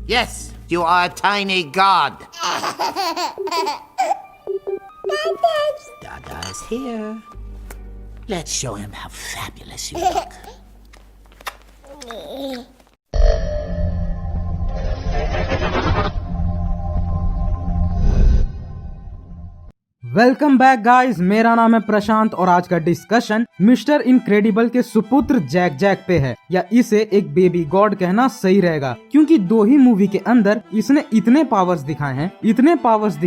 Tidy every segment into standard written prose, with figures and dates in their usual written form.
Yes, you are a tiny god. Dada is here. Let's show him how fabulous you look. Welcome back guys, मेरा नाम है प्रशांत और आज का discussion mister incredible के सुपुत्र जैक जैक पे है, या इसे एक बेबी गॉड कहना सही रहेगा, क्योंकि दो ही मूवी के अंदर इसने इतने पावर्स दिखाए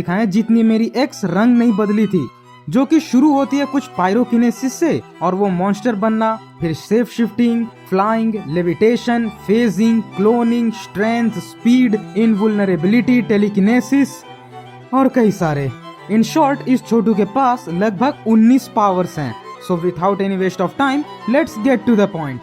हैं जितनी मेरी एक्स रंग नहीं बदली थी। जो कि शुरू होती है कुछ पायरोकिनेसिस से और वो मॉन्स्टर बनना, फिर shape shifting, flying, levitation, phasing, cloning, strength, speed, invulnerability, telekinesis और कई सारे। इन शॉर्ट इस छोटू के पास लगभग 19 पावर्स हैं। So without any waste of time let's get to the point.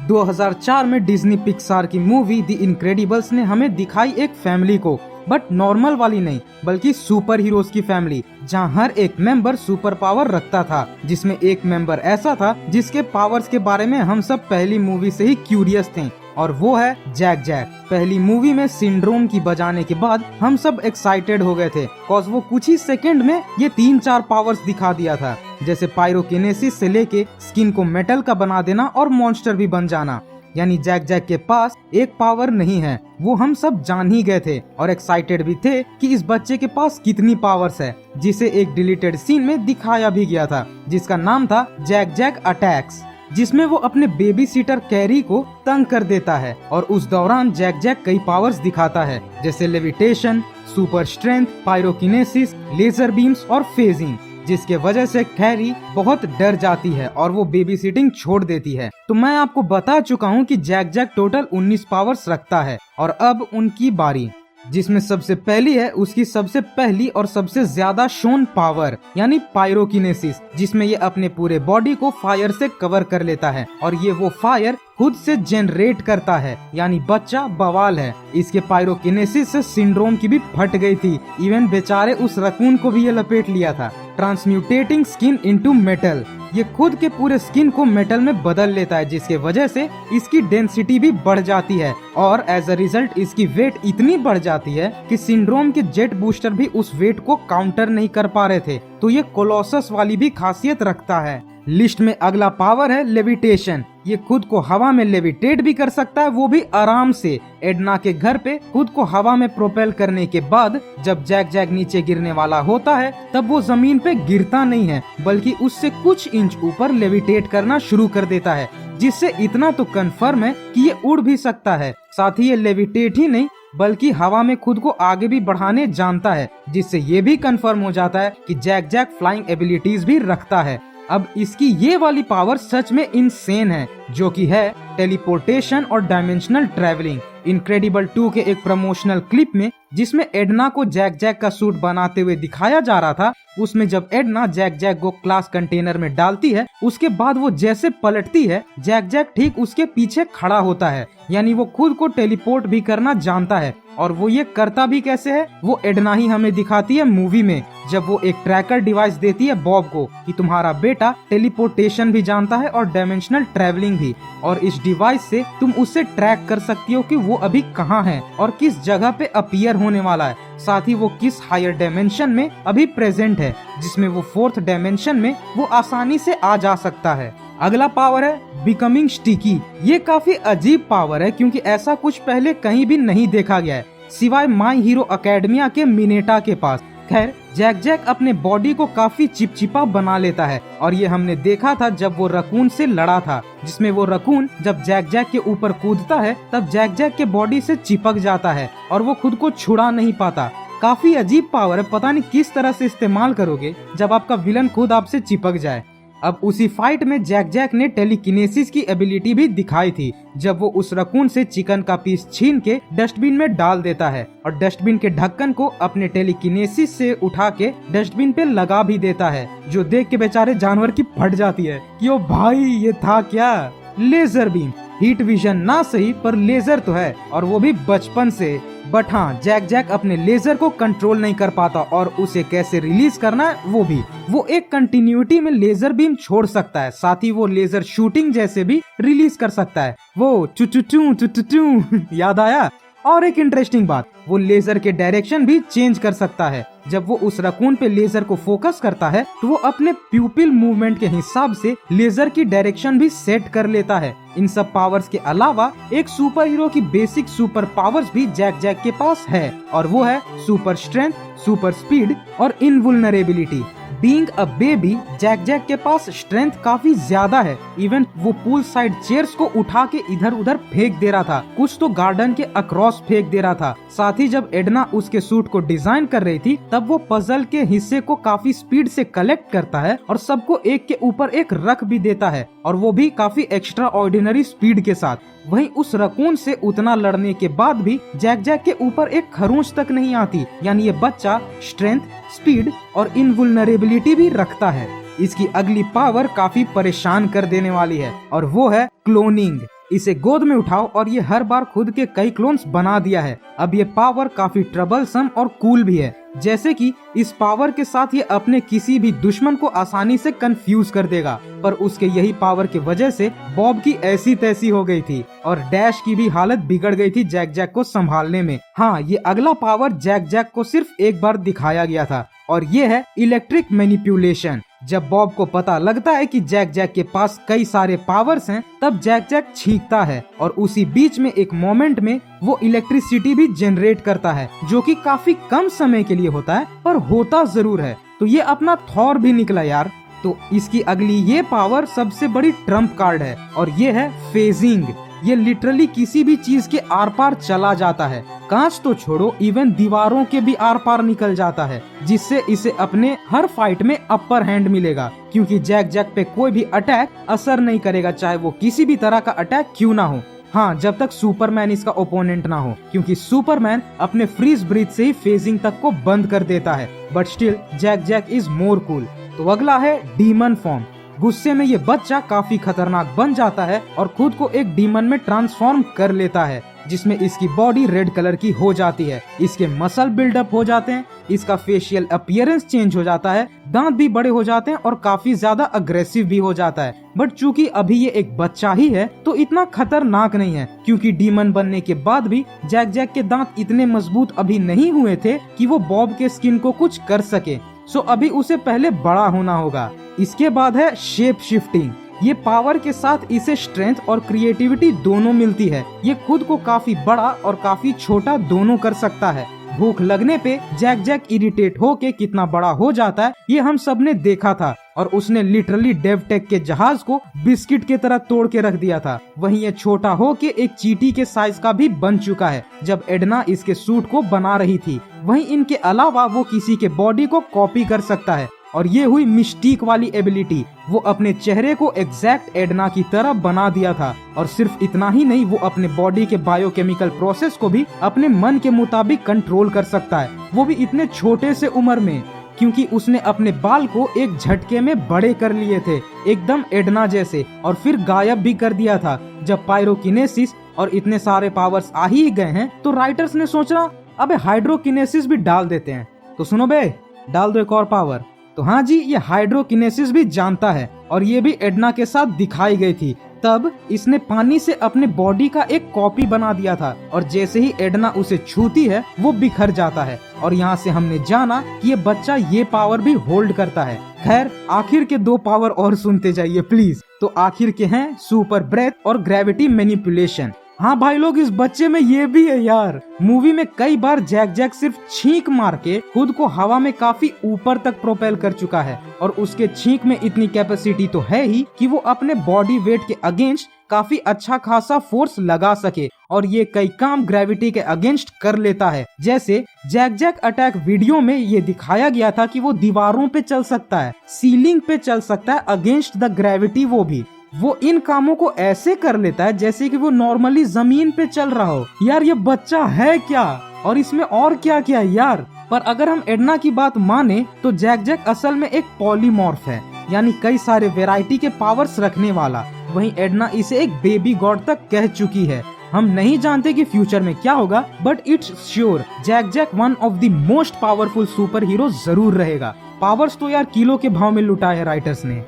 2004 में डिज्नी पिक्सार की मूवी द इनक्रेडिबल्स ने हमें दिखाई एक फैमिली को, बट नॉर्मल वाली नहीं बल्कि सुपर हीरोज की फैमिली, जहां हर एक मेंबर सुपर पावर रखता था, जिसमें एक मेंबर ऐसा था जिसके पावर्स के बारे में हम सब पहली मूवी से ही क्यूरियस थे, और वो है जैक जैक। पहली मूवी में सिंड्रोम की बजाने के बाद हम सब एक्साइटेड हो गए थे, कॉज वो कुछ ही सेकंड में ये 3-4 पावर्स दिखा दिया था, जैसे पायरोकिनेसिस से लेके स्किन को मेटल का बना देना और मॉन्स्टर भी बन जाना। यानी जैक जैक के पास एक पावर नहीं है, वो हम सब जान ही गए थे और एक्साइटेड भी थे कि इस बच्चे के पास कितनी पावर्स है, जिसे एक डिलीटेड सीन में दिखाया भी गया था, जिसका नाम था जैक जैक अटैक्स, जिसमें वो अपने बेबी सीटर कैरी को तंग कर देता है और उस दौरान जैक जैक कई पावर्स दिखाता है, जैसे levitation, super strength, pyrokinesis, laser beams और फेजिंग, जिसके वजह से कैरी बहुत डर जाती है और वो बेबी सिटिंग छोड़ देती है। तो मैं आपको बता चुका हूँ कि जैक जैक टोटल 19 पावर्स रखता है, और अब उनकी बारी, जिसमें सबसे पहली है उसकी सबसे पहली और सबसे ज्यादा शोन पावर, यानी पायरोकिनेसिस, जिसमें ये अपने पूरे बॉडी को फायर से कवर कर लेता है और ये वो फायर खुद से जनरेट करता है, यानी बच्चा बवाल है। इसके पायरोकिनेसिस से सिंड्रोम की भी फट गई थी, इवन बेचारे उस रकून को भी ये लपेट लिया था। ट्रांसम्यूटेटिंग स्किन इनटू मेटल, ये खुद के पूरे स्किन को मेटल में बदल लेता है, जिसके वजह से इसकी डेंसिटी भी बढ़ जाती है और एज अ रिजल्ट इसकी वेट इतनी बढ़ जाती है कि सिंड्रोम के जेट बूस्टर भी उस वेट को काउंटर नहीं कर पा रहे थे। तो ये कोलोसस वाली भी खासियत रखता है। लिस्ट में अगला पावर है लेविटेशन। ये खुद को हवा में लेविटेट भी कर सकता है, वो भी आराम से। एडना के घर पे खुद को हवा में प्रोपेल करने के बाद जब जैक जैक नीचे गिरने वाला होता है तब वो जमीन पे गिरता नहीं है, बल्कि उससे कुछ इंच ऊपर लेविटेट करना शुरू कर देता है, जिससे इतना तो कंफर्म है कि ये उड़ भी सकता है। साथ ही ये लेविटेट ही नहीं बल्कि हवा में खुद को आगे भी बढ़ाने जानता है, जिससे ये भी कंफर्म हो जाता है कि जैक जैक फ्लाइंग एबिलिटीज भी रखता है। अब इसकी ये वाली पावर सच में इनसेन है, जो कि है टेलीपोर्टेशन और डायमेंशनल ट्रैवलिंग। इनक्रेडिबल 2 के एक प्रमोशनल क्लिप में, जिसमें एडना को जैक जैक का सूट बनाते हुए दिखाया जा रहा था, उसमें जब एडना जैक जैक को ग्लास कंटेनर में डालती है, उसके बाद वो जैसे पलटती है, जैक जैक ठीक उसके पीछे खड़ा होता है, यानी वो खुद को टेलीपोर्ट भी करना जानता है। और वो ये करता भी कैसे है, वो एडना ही हमें दिखाती है मूवी में, जब वो एक ट्रैकर डिवाइस देती है बॉब को कि तुम्हारा बेटा टेलीपोर्टेशन भी जानता है और डायमेंशनल ट्रैवलिंग भी, और इस डिवाइस से तुम उससे ट्रैक कर सकती हो कि वो अभी कहाँ है और किस जगह पे अपीयर होने वाला है, साथ ही वो किस हायर डायमेंशन में अभी प्रेजेंट है, जिसमें वो 4th डायमेंशन में वो आसानी से आ जा सकता है। अगला पावर है बिकमिंग स्टिकी। ये काफी अजीब पावर है, क्योंकि ऐसा कुछ पहले कहीं भी नहीं देखा गया है, सिवाय माई हीरो अकेडमिया के मिनेटा के पास। खैर, जैक जैक अपने बॉडी को काफी चिपचिपा बना लेता है, और ये हमने देखा था जब वो रकून से लड़ा था, जिसमें वो रकून जब जैक जैक के ऊपर कूदता है तब जैक जैक के बॉडी से चिपक जाता है और वो खुद को छुड़ा नहीं पाता। काफी अजीब पावर है, पता नहीं किस तरह से इस्तेमाल करोगे जब आपका विलन खुद आपसे चिपक जाए। अब उसी फाइट में जैक जैक ने टेलीकिनेसिस की एबिलिटी भी दिखाई थी, जब वो उस रकून से चिकन का पीस छीन के डस्टबिन में डाल देता है और डस्टबिन के ढक्कन को अपने टेलीकिनेसिस से उठा के डस्टबिन पे लगा भी देता है, जो देख के बेचारे जानवर की फट जाती है कि ओ भाई ये था क्या। लेजर बीम, हीट विजन ना सही पर लेजर तो है, और वो भी बचपन से। बट हाँ, जैक जैक अपने लेजर को कंट्रोल नहीं कर पाता और उसे कैसे रिलीज करना है वो भी। वो एक कंटिन्यूटी में लेजर बीम छोड़ सकता है, साथ ही वो लेजर शूटिंग जैसे भी रिलीज कर सकता है। वो चू चू चू चू चू चू याद आया? और एक इंटरेस्टिंग बात, वो लेजर के डायरेक्शन भी चेंज कर सकता है। जब वो उस रकून पे लेजर को फोकस करता है तो वो अपने प्यूपिल मूवमेंट के हिसाब से लेजर की डायरेक्शन भी सेट कर लेता है। इन सब पावर्स के अलावा एक सुपर हीरो की बेसिक सुपर पावर्स भी जैक जैक के पास है, और वो है सुपर स्ट्रेंथ, सुपर स्पीड और invulnerability. Being a baby, Jack Jack के पास स्ट्रेंथ काफी ज्यादा है। इवन वो पूल साइड चेयर्स को उठा के इधर उधर फेंक दे रहा था, कुछ तो गार्डन के अक्रॉस फेंक दे रहा था। साथ ही जब एडना उसके सूट को डिजाइन कर रही थी तब वो पजल के हिस्से को काफी स्पीड से कलेक्ट करता है और सबको एक के ऊपर एक रख भी देता है, और वो भी काफी एक्स्ट्रा ऑर्डिनरी स्पीड के साथ। वहीं उस रकून से उतना लड़ने के बाद भी जैक जैक के ऊपर एक खरोंच तक नहीं आती, यानी ये बच्चा स्ट्रेंथ, स्पीड और इनवुल्नरेबिलिटी भी रखता है। इसकी अगली पावर काफी परेशान कर देने वाली है, और वो है क्लोनिंग। इसे गोद में उठाओ और ये हर बार खुद के कई क्लोन्स बना दिया है। अब ये पावर काफी ट्रबलसम और कूल भी है, जैसे कि इस पावर के साथ ये अपने किसी भी दुश्मन को आसानी से कंफ्यूज कर देगा। पर उसके यही पावर की वजह से बॉब की ऐसी तैसी हो गई थी और डैश की भी हालत बिगड़ गई थी जैक जैक को संभालने में। हाँ, ये अगला पावर जैक जैक को सिर्फ एक बार दिखाया गया था, और ये है इलेक्ट्रिक मैनिपुलेशन। जब बॉब को पता लगता है कि जैक जैक के पास कई सारे पावर्स हैं, तब जैक जैक छींकता है और उसी बीच में एक मोमेंट में वो इलेक्ट्रिसिटी भी जनरेट करता है, जो कि काफी कम समय के लिए होता है पर होता जरूर है। तो ये अपना थॉर भी निकला यार। तो इसकी अगली ये पावर सबसे बड़ी ट्रम्प कार्ड है, और ये है फेजिंग। ये लिटरली किसी भी चीज के आर पार चला जाता है, कांच तो छोड़ो इवन दीवारों के भी आर पार निकल जाता है, जिससे इसे अपने हर फाइट में अपर हैंड मिलेगा, क्योंकि जैक जैक पे कोई भी अटैक असर नहीं करेगा, चाहे वो किसी भी तरह का अटैक क्यों ना हो। हाँ, जब तक सुपरमैन इसका ओपोनेंट ना हो, क्योंकि सुपरमैन अपने फ्रीज ब्रीथ से ही फेजिंग तक को बंद कर देता है। But still Jack Jack is more cool. तो अगला है डीमन फॉर्म। गुस्से में ये बच्चा काफी खतरनाक बन जाता है और खुद को एक डीमन में ट्रांसफॉर्म कर लेता है, जिसमें इसकी बॉडी रेड कलर की हो जाती है, इसके मसल बिल्डअप हो जाते हैं, इसका फेशियल अपीयरेंस चेंज हो जाता है, दांत भी बड़े हो जाते हैं और काफी ज्यादा अग्रेसिव भी हो जाता है। बट चूंकि अभी ये एक बच्चा ही है तो इतना खतरनाक नहीं है, क्योंकि डीमन बनने के बाद भी जैक जैक के दांत इतने मजबूत अभी नहीं हुए थे कि वो बॉब के स्किन को कुछ कर सके। सो अभी उसे पहले बड़ा होना होगा। इसके बाद है शेप शिफ्टिंग। ये पावर के साथ इसे स्ट्रेंथ और क्रिएटिविटी दोनों मिलती है। ये खुद को काफी बड़ा और काफी छोटा दोनों कर सकता है। भूख लगने पे जैक जैक इरिटेट होके कितना बड़ा हो जाता है ये हम सब ने देखा था, और उसने लिटरली डेवटेक के जहाज को बिस्किट के तरह तोड़ के रख दिया था। वहीं ये छोटा होके एक चींटी के साइज का भी बन चुका है जब एडना इसके सूट को बना रही थी। वहीं इनके अलावा वो किसी के बॉडी को कॉपी कर सकता है, और ये हुई मिस्टीक वाली एबिलिटी। वो अपने चेहरे को एग्जैक्ट एडना की तरह बना दिया था, और सिर्फ इतना ही नहीं, वो अपने बॉडी के बायोकेमिकल प्रोसेस को भी अपने मन के मुताबिक कंट्रोल कर सकता है, वो भी इतने छोटे से उम्र में, क्योंकि उसने अपने बाल को एक झटके में बड़े कर लिए थे एकदम एडना जैसे, और फिर गायब भी कर दिया था। जब पायरोकिनेसिस और इतने सारे पावर्स आ ही गए हैं तो राइटर्स ने सोचा अबे हाइड्रोकिनेसिस भी डाल देते हैं। तो सुनो बे, डाल दो एक और पावर। तो हाँ जी, ये हाइड्रोकिनेसिस भी जानता है, और ये भी एडना के साथ दिखाई गई थी। तब इसने पानी से अपने बॉडी का एक कॉपी बना दिया था, और जैसे ही एडना उसे छूती है वो बिखर जाता है। और यहाँ से हमने जाना कि ये बच्चा ये पावर भी होल्ड करता है। खैर, आखिर के 2 पावर और सुनते जाइए प्लीज। तो आखिर के हैं सुपर ब्रेथ और ग्रेविटी मैनिपुलेशन। हाँ भाई लोग, इस बच्चे में ये भी है यार। मूवी में कई बार जैक जैक सिर्फ छींक मार के खुद को हवा में काफी ऊपर तक प्रोपेल कर चुका है, और उसके छींक में इतनी कैपेसिटी तो है ही कि वो अपने बॉडी वेट के अगेंस्ट काफी अच्छा खासा फोर्स लगा सके, और ये कई काम ग्रेविटी के अगेंस्ट कर लेता है। जैसे जैक जैक अटैक वीडियो में ये दिखाया गया था कि वो दीवारों पे चल सकता है, सीलिंग पे चल सकता है अगेंस्ट द ग्रेविटी। वो इन कामों को ऐसे कर लेता है जैसे कि वो नॉर्मली जमीन पे चल रहा हो। यार ये बच्चा है क्या, और इसमें और क्या क्या यार। पर अगर हम एडना की बात माने तो जैक जैक असल में एक पॉलीमॉर्फ है, यानी कई सारे वैरायटी के पावर्स रखने वाला। वहीं एडना इसे एक बेबी गॉड तक कह चुकी है। हम नहीं जानते कि फ्यूचर में क्या होगा, but it's sure Jack Jack one of the most powerful super hero जरूर रहेगा। पावर्स तो यार किलो के भाव में लुटाए है राइटर्स ने।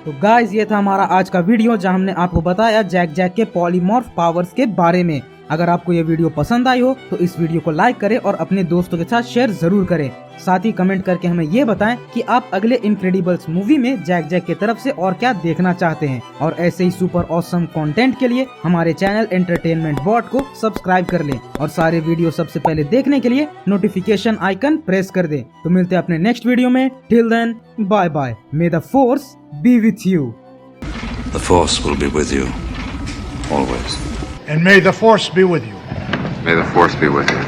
तो गाइस, ये था हमारा आज का वीडियो जहां हमने आपको बताया जैक जैक के पॉलीमॉर्फ पावर्स के बारे में। अगर आपको ये वीडियो पसंद आई हो तो इस वीडियो को लाइक करें और अपने दोस्तों के साथ शेयर जरूर करें। साथ ही कमेंट करके हमें ये बताएं कि आप अगले इनक्रेडिबल्स मूवी में जैक जैक की तरफ से और क्या देखना चाहते हैं। और ऐसे ही सुपर ऑसम कंटेंट के लिए हमारे चैनल एंटरटेनमेंट बॉट को सब्सक्राइब कर लें और सारे वीडियो सबसे पहले देखने के लिए नोटिफिकेशन आइकन प्रेस कर दें। तो मिलते हैं अपने नेक्स्ट वीडियो में। Till then, bye bye. May the force be with you. The Force will be with you, always. And may the Force be with you. May the Force be with you.